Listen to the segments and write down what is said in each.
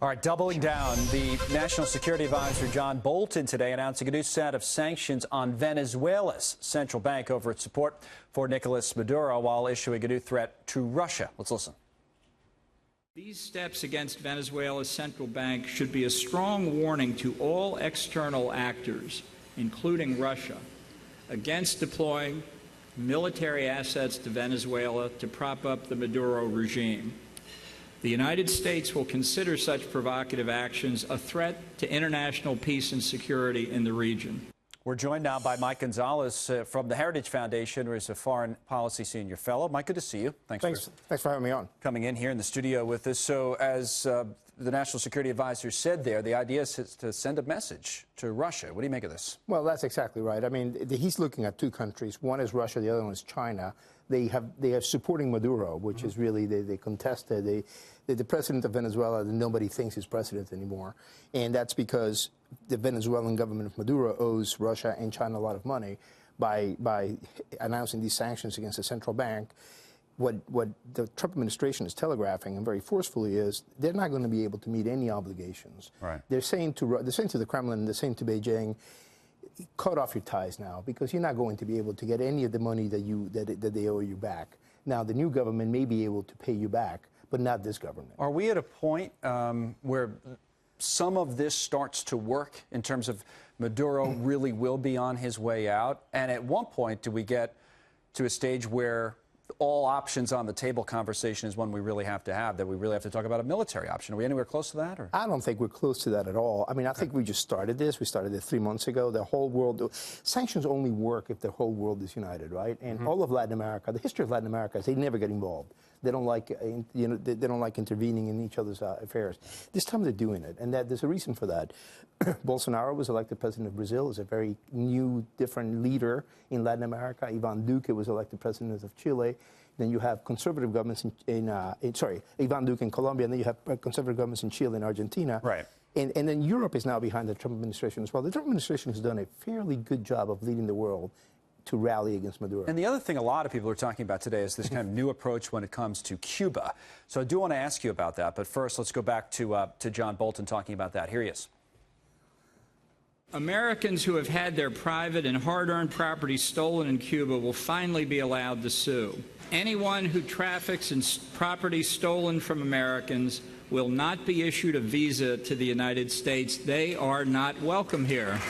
All right, doubling down, the National Security Advisor John Bolton today announcing a new set of sanctions on Venezuela's central bank over its support for Nicolas Maduro while issuing a new threat to Russia. Let's listen. These steps against Venezuela's central bank should be a strong warning to all external actors, including Russia, against deploying military assets to Venezuela to prop up the Maduro regime. The United States will consider such provocative actions a threat to international peace and security in the region. We're joined now by Mike Gonzalez from the Heritage Foundation, who is a foreign policy senior fellow. Mike, good to see you. Thanks for having me on. Coming in here in the studio with us. So as the National Security Advisor said there, the idea is to send a message to Russia. What do you make of this? Well, that's exactly right. I mean, he's looking at two countries. One is Russia, the other one is China. They are supporting Maduro, which is really, they contested. The president of Venezuela, nobody thinks is president anymore. And that's because the Venezuelan government of Maduro owes Russia and China a lot of money by announcing these sanctions against the central bank. What the Trump administration is telegraphing, and very forcefully, is they're not going to be able to meet any obligations. Right. They're saying to the Kremlin, they're saying to Beijing, cut off your ties now, because you're not going to be able to get any of the money that they owe you back. Now, the new government may be able to pay you back, but not this government. Are we at a point where some of this starts to work in terms of Maduro really will be on his way out? And at one point, do we get to a stage where all options on the table conversation is one we really have to have, that we really have to talk about a military option? Are we anywhere close to that? Or? I don't think we're close to that at all. I mean, I think we just started this. We started it 3 months ago. The whole world, sanctions only work if the whole world is united, right? And all of Latin America, the history of Latin America is they never get involved. They don't like, they don't like intervening in each other's affairs. This time they're doing it, and there's a reason for that. Bolsonaro was elected president of Brazil. Is a very new, different leader in Latin America. Ivan Duque was elected president of Chile. Then you have conservative governments Ivan Duque in Colombia, and then you have conservative governments in Chile and Argentina. Right. And then Europe is now behind the Trump administration as well. The Trump administration has done a fairly good job of leading the world to rally against Maduro. And the other thing a lot of people are talking about today is this kind of new approach when it comes to Cuba. So I do want to ask you about that. But first, let's go back to John Bolton talking about that. Here he is. Americans who have had their private and hard-earned property stolen in Cuba will finally be allowed to sue. Anyone who traffics in property stolen from Americans will not be issued a visa to the United States. They are not welcome here.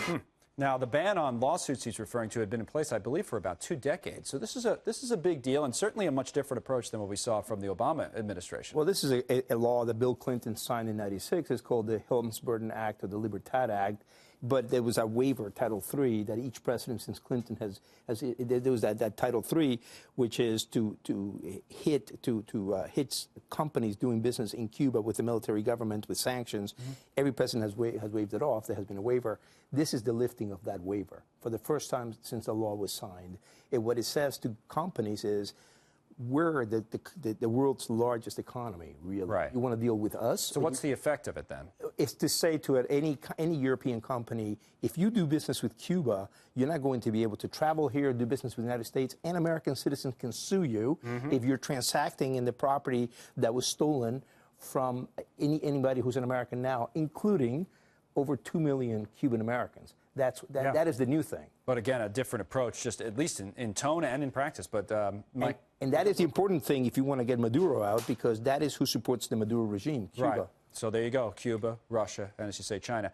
Now, the ban on lawsuits he's referring to had been in place, I believe, for about 2 decades. So this is a big deal, and certainly a much different approach than what we saw from the Obama administration. Well, this is a law that Bill Clinton signed in '96. It's called the Helms-Burton Act or the Libertad Act. But there was a waiver, Title III, that each president since Clinton there was that Title III, which is to hit companies doing business in Cuba with the military government with sanctions. Every president has waived it off. There has been a waiver. This is the lifting of that waiver for the first time since the law was signed. What it says to companies is, we're the world's largest economy, really. Right. You want to deal with us? So what's the effect of it then? It's to say to any European company, if you do business with Cuba, you're not going to be able to travel here, do business with the United States, and American citizens can sue you if you're transacting in the property that was stolen from anybody who's an American now, including over 2 million Cuban Americans. That is the new thing. But again, a different approach, just at least in tone and in practice. But Mike. And that is the important thing if you want to get Maduro out, because that is who supports the Maduro regime, Cuba. Right. So there you go, Cuba, Russia, and as you say, China.